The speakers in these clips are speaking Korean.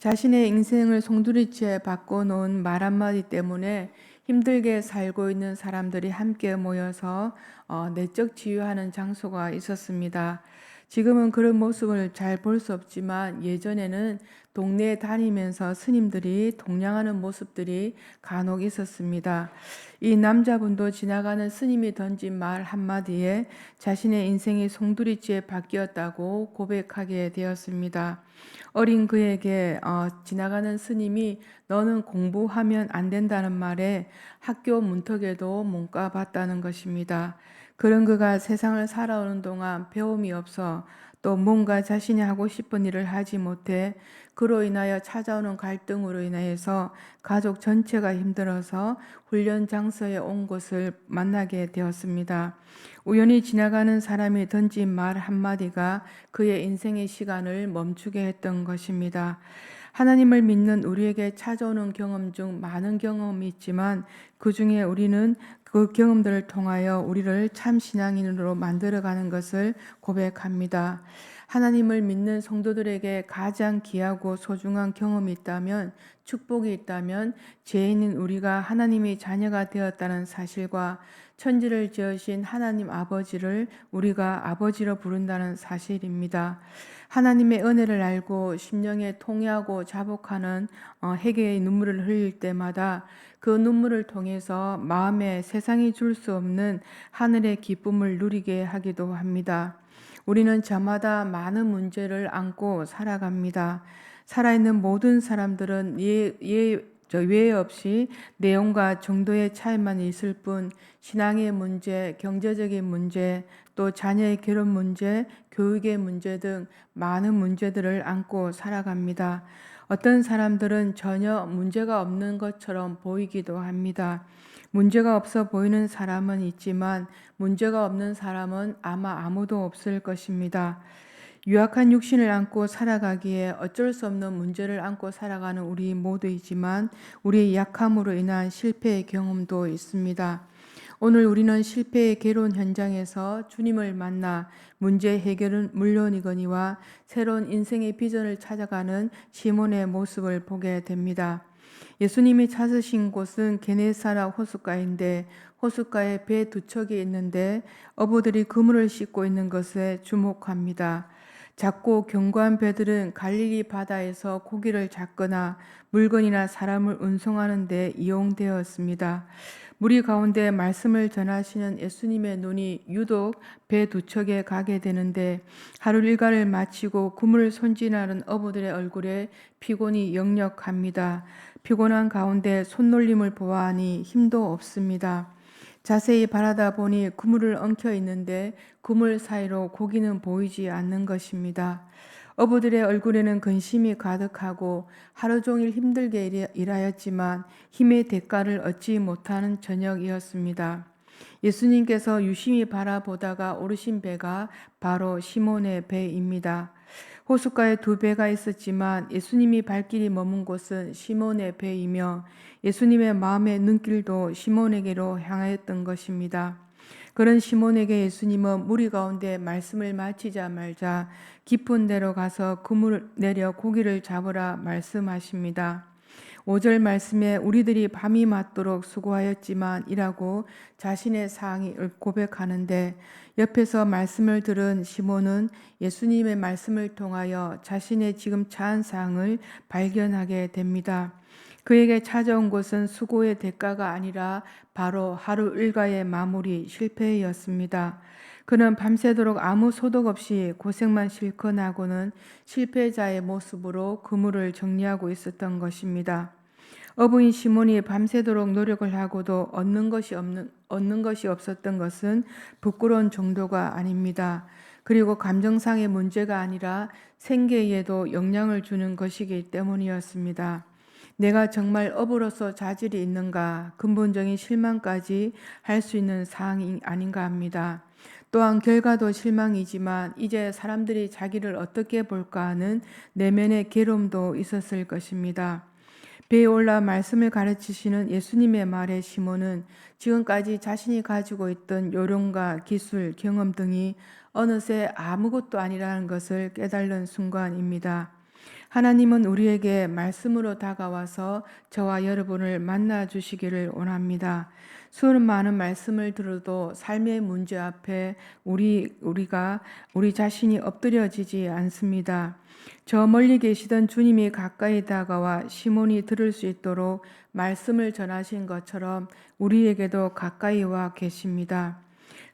자신의 인생을 송두리째 바꿔놓은 말 한마디 때문에 힘들게 살고 있는 사람들이 함께 모여서 내적 치유하는 장소가 있었습니다. 지금은 그런 모습을 잘 볼 수 없지만 예전에는 동네에 다니면서 스님들이 동냥하는 모습들이 간혹 있었습니다. 이 남자분도 지나가는 스님이 던진 말 한마디에 자신의 인생이 송두리째 바뀌었다고 고백하게 되었습니다. 어린 그에게 지나가는 스님이 너는 공부하면 안 된다는 말에 학교 문턱에도 못 가봤다는 것입니다. 그런 그가 세상을 살아오는 동안 배움이 없어 또 뭔가 자신이 하고 싶은 일을 하지 못해 그로 인하여 찾아오는 갈등으로 인해서 가족 전체가 힘들어서 훈련 장소에 온 것을 만나게 되었습니다. 우연히 지나가는 사람이 던진 말 한마디가 그의 인생의 시간을 멈추게 했던 것입니다. 하나님을 믿는 우리에게 찾아오는 경험 중 많은 경험이 있지만 그 중에 우리는 그 경험들을 통하여 우리를 참 신앙인으로 만들어가는 것을 고백합니다. 하나님을 믿는 성도들에게 가장 귀하고 소중한 경험이 있다면, 축복이 있다면 죄인인 우리가 하나님의 자녀가 되었다는 사실과 천지를 지으신 하나님 아버지를 우리가 아버지로 부른다는 사실입니다. 하나님의 은혜를 알고 심령에 통회하고 자복하는 회개의 눈물을 흘릴 때마다 그 눈물을 통해서 마음에 세상이 줄 수 없는 하늘의 기쁨을 누리게 하기도 합니다. 우리는 저마다 많은 문제를 안고 살아갑니다. 살아있는 모든 사람들은 외에 없이 내용과 정도의 차이만 있을 뿐 신앙의 문제, 경제적인 문제, 또 자녀의 결혼 문제, 교육의 문제 등 많은 문제들을 안고 살아갑니다. 어떤 사람들은 전혀 문제가 없는 것처럼 보이기도 합니다. 문제가 없어 보이는 사람은 있지만 문제가 없는 사람은 아마 아무도 없을 것입니다. 유약한 육신을 안고 살아가기에 어쩔 수 없는 문제를 안고 살아가는 우리 모두이지만 우리의 약함으로 인한 실패의 경험도 있습니다. 오늘 우리는 실패의 개론 현장에서 주님을 만나 문제 해결은 물론이거니와 새로운 인생의 비전을 찾아가는 시몬의 모습을 보게 됩니다. 예수님이 찾으신 곳은 게네사라 호숫가인데 호숫가에 배 두 척이 있는데 어부들이 그물을 싣고 있는 것에 주목합니다. 작고 견고한 배들은 갈릴리 바다에서 고기를 잡거나 물건이나 사람을 운송하는 데 이용되었습니다. 무리 가운데 말씀을 전하시는 예수님의 눈이 유독 배 두 척에 가게 되는데 하루 일과를 마치고 그물을 손질하는 어부들의 얼굴에 피곤이 역력합니다. 피곤한 가운데 손놀림을 보아하니 힘도 없습니다. 자세히 바라다 보니 그물을 엉켜 있는데 그물 사이로 고기는 보이지 않는 것입니다. 어부들의 얼굴에는 근심이 가득하고 하루 종일 힘들게 일하였지만 힘의 대가를 얻지 못하는 저녁이었습니다. 예수님께서 유심히 바라보다가 오르신 배가 바로 시몬의 배입니다. 호숫가에 두 배가 있었지만 예수님이 발길이 머문 곳은 시몬의 배이며 예수님의 마음의 눈길도 시몬에게로 향하였던 것입니다. 그런 시몬에게 예수님은 무리 가운데 말씀을 마치자마자 깊은 데로 가서 그물을 내려 고기를 잡으라 말씀하십니다. 5절 말씀에 우리들이 밤이 맞도록 수고하였지만 이라고 자신의 상황을 고백하는데 옆에서 말씀을 들은 시몬은 예수님의 말씀을 통하여 자신의 지금 처한 상황을 발견하게 됩니다. 그에게 찾아온 것은 수고의 대가가 아니라 바로 하루 일과의 마무리 실패였습니다. 그는 밤새도록 아무 소득 없이 고생만 실컷 하고는 실패자의 모습으로 그물을 정리하고 있었던 것입니다. 어부인 시몬이 밤새도록 노력을 하고도 얻는 것이 없었던 것은 부끄러운 정도가 아닙니다. 그리고 감정상의 문제가 아니라 생계에도 영향을 주는 것이기 때문이었습니다. 내가 정말 어부로서 자질이 있는가 근본적인 실망까지 할 수 있는 사항이 아닌가 합니다. 또한 결과도 실망이지만 이제 사람들이 자기를 어떻게 볼까 하는 내면의 괴로움도 있었을 것입니다. 배에 올라 말씀을 가르치시는 예수님의 말에 시몬은 지금까지 자신이 가지고 있던 요령과 기술, 경험 등이 어느새 아무것도 아니라는 것을 깨달는 순간입니다. 하나님은 우리에게 말씀으로 다가와서 저와 여러분을 만나 주시기를 원합니다. 수는 많은 말씀을 들어도 삶의 문제 앞에 우리가 우리 자신이 엎드려지지 않습니다. 저 멀리 계시던 주님이 가까이 다가와 시몬이 들을 수 있도록 말씀을 전하신 것처럼 우리에게도 가까이 와 계십니다.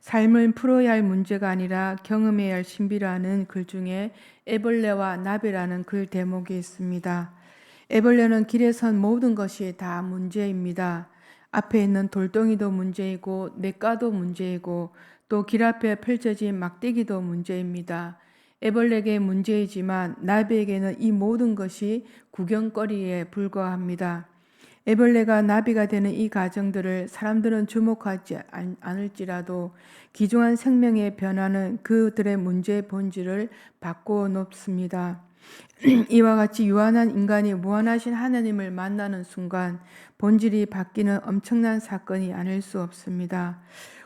삶을 풀어야 할 문제가 아니라 경험해야 할 신비라는 글 중에 애벌레와 나비라는 글 대목이 있습니다. 애벌레는 길에 선 모든 것이 다 문제입니다. 앞에 있는 돌덩이도 문제이고 냇가도 문제이고 또 길 앞에 펼쳐진 막대기도 문제입니다. 애벌레에게 문제이지만 나비에게는 이 모든 것이 구경거리에 불과합니다. 애벌레가 나비가 되는 이 과정들을 사람들은 주목하지 않을지라도 귀중한 생명의 변화는 그들의 문제의 본질을 바꾸어 놓습니다. 이와 같이 유한한 인간이 무한하신 하나님을 만나는 순간 본질이 바뀌는 엄청난 사건이 아닐 수 없습니다.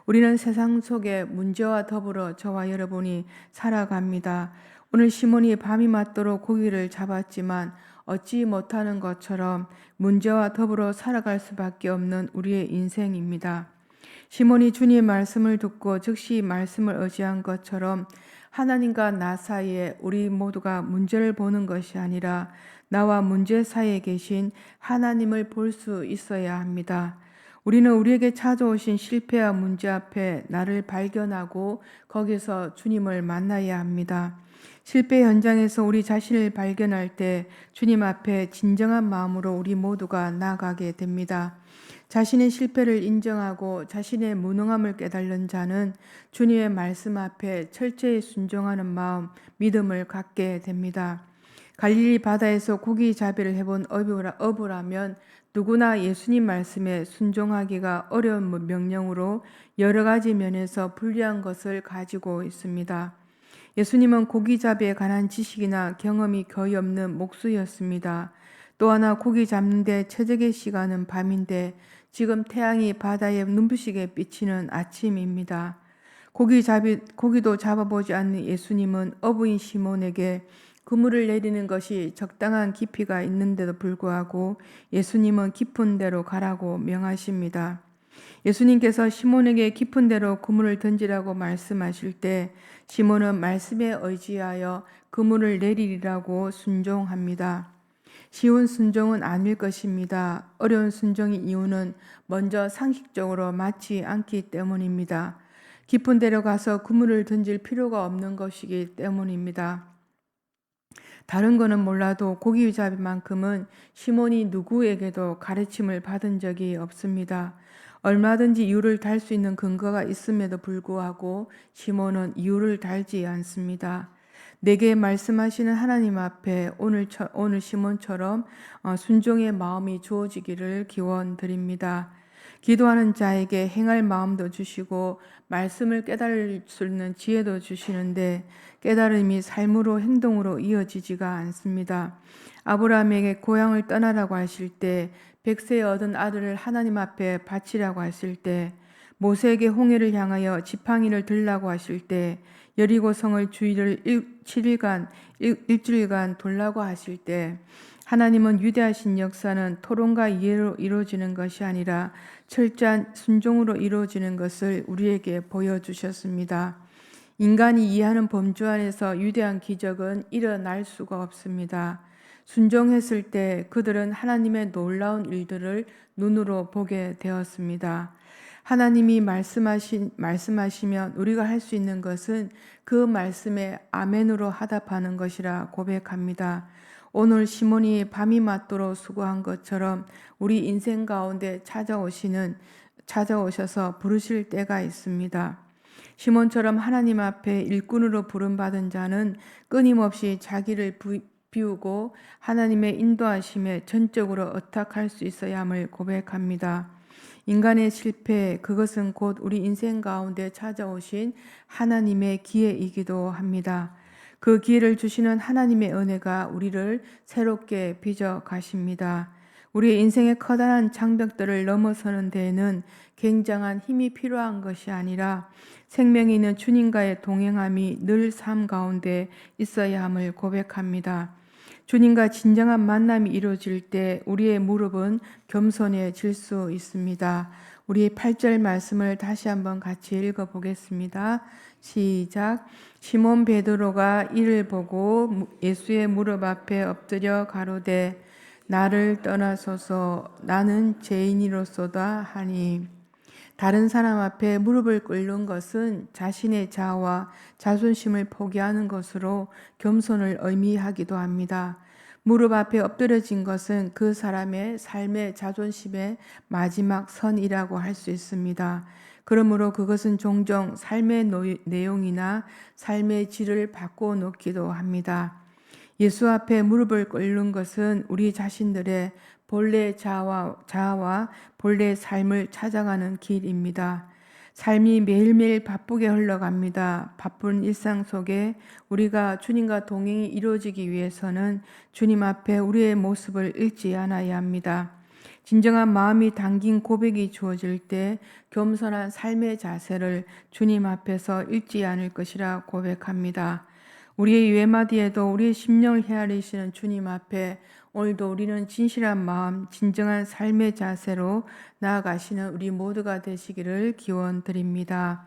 우리는 세상 속의 문제와 더불어 저와 여러분이 살아갑니다. 오늘 시몬이 밤이 맞도록 고기를 잡았지만 얻지 못하는 것처럼 문제와 더불어 살아갈 수밖에 없는 우리의 인생입니다. 시몬이 주님의 말씀을 듣고 즉시 말씀을 의지한 것처럼 하나님과 나 사이에 우리 모두가 문제를 보는 것이 아니라 나와 문제 사이에 계신 하나님을 볼 수 있어야 합니다. 우리는 우리에게 찾아오신 실패와 문제 앞에 나를 발견하고 거기서 주님을 만나야 합니다. 실패 현장에서 우리 자신을 발견할 때 주님 앞에 진정한 마음으로 우리 모두가 나아가게 됩니다. 자신의 실패를 인정하고 자신의 무능함을 깨달는 자는 주님의 말씀 앞에 철저히 순종하는 마음, 믿음을 갖게 됩니다. 갈릴리 바다에서 고기잡이를 해본 어부라면 누구나 예수님 말씀에 순종하기가 어려운 명령으로 여러 가지 면에서 불리한 것을 가지고 있습니다. 예수님은 고기잡이에 관한 지식이나 경험이 거의 없는 목수였습니다. 또 하나 고기 잡는데 최적의 시간은 밤인데 지금 태양이 바다에 눈부시게 비치는 아침입니다. 고기도 잡아보지 않는 예수님은 어부인 시몬에게 그물을 내리는 것이 적당한 깊이가 있는데도 불구하고 예수님은 깊은 데로 가라고 명하십니다. 예수님께서 시몬에게 깊은 데로 그물을 던지라고 말씀하실 때 시몬은 말씀에 의지하여 그물을 내리라고 순종합니다. 쉬운 순종은 아닐 것입니다. 어려운 순종의 이유는 먼저 상식적으로 맞지 않기 때문입니다. 깊은 데로 가서 그물을 던질 필요가 없는 것이기 때문입니다. 다른 거는 몰라도 고기잡이만큼은 시몬이 누구에게도 가르침을 받은 적이 없습니다. 얼마든지 이유를 달 수 있는 근거가 있음에도 불구하고 시몬은 이유를 달지 않습니다. 내게 말씀하시는 하나님 앞에 오늘 시몬처럼 순종의 마음이 주어지기를 기원드립니다. 기도하는 자에게 행할 마음도 주시고 말씀을 깨달을 수 있는 지혜도 주시는데 깨달음이 삶으로 행동으로 이어지지가 않습니다. 아브라함에게 고향을 떠나라고 하실 때 100세에 얻은 아들을 하나님 앞에 바치라고 하실 때 모세에게 홍해를 향하여 지팡이를 들라고 하실 때 여리고 성을 주위를 7일간 일주일간 돌라고 하실 때 하나님은 위대하신 역사는 토론과 이해로 이루어지는 것이 아니라 철저한 순종으로 이루어지는 것을 우리에게 보여주셨습니다. 인간이 이해하는 범주 안에서 위대한 기적은 일어날 수가 없습니다. 순종했을 때 그들은 하나님의 놀라운 일들을 눈으로 보게 되었습니다. 하나님이 말씀하시면 우리가 할 수 있는 것은 그 말씀에 아멘으로 하답하는 것이라 고백합니다. 오늘 시몬이 밤이 맞도록 수고한 것처럼 우리 인생 가운데 찾아오셔서 부르실 때가 있습니다. 시몬처럼 하나님 앞에 일꾼으로 부름받은 자는 끊임없이 자기를 비우고 하나님의 인도하심에 전적으로 의탁할 수 있어야 함을 고백합니다. 인간의 실패, 그것은 곧 우리 인생 가운데 찾아오신 하나님의 기회이기도 합니다. 그 기회를 주시는 하나님의 은혜가 우리를 새롭게 빚어 가십니다. 우리의 인생의 커다란 장벽들을 넘어서는 데에는 굉장한 힘이 필요한 것이 아니라 생명이 있는 주님과의 동행함이 늘 삶 가운데 있어야 함을 고백합니다. 주님과 진정한 만남이 이루어질 때 우리의 무릎은 겸손해질 수 있습니다. 우리 8절 말씀을 다시 한번 같이 읽어보겠습니다. 시작. 시몬 베드로가 이를 보고 예수의 무릎 앞에 엎드려 가로되 나를 떠나소서 나는 죄인이로소다 하니. 다른 사람 앞에 무릎을 꿇는 것은 자신의 자아와 자존심을 포기하는 것으로 겸손을 의미하기도 합니다. 무릎 앞에 엎드려진 것은 그 사람의 삶의 자존심의 마지막 선이라고 할 수 있습니다. 그러므로 그것은 종종 삶의 내용이나 삶의 질을 바꿔 놓기도 합니다. 예수 앞에 무릎을 꿇는 것은 우리 자신들의 본래 자아와 본래 삶을 찾아가는 길입니다. 삶이 매일매일 바쁘게 흘러갑니다. 바쁜 일상 속에 우리가 주님과 동행이 이루어지기 위해서는 주님 앞에 우리의 모습을 잃지 않아야 합니다. 진정한 마음이 담긴 고백이 주어질 때 겸손한 삶의 자세를 주님 앞에서 잃지 않을 것이라 고백합니다. 우리의 외마디에도 우리의 심령을 헤아리시는 주님 앞에 오늘도 우리는 진실한 마음, 진정한 삶의 자세로 나아가시는 우리 모두가 되시기를 기원드립니다.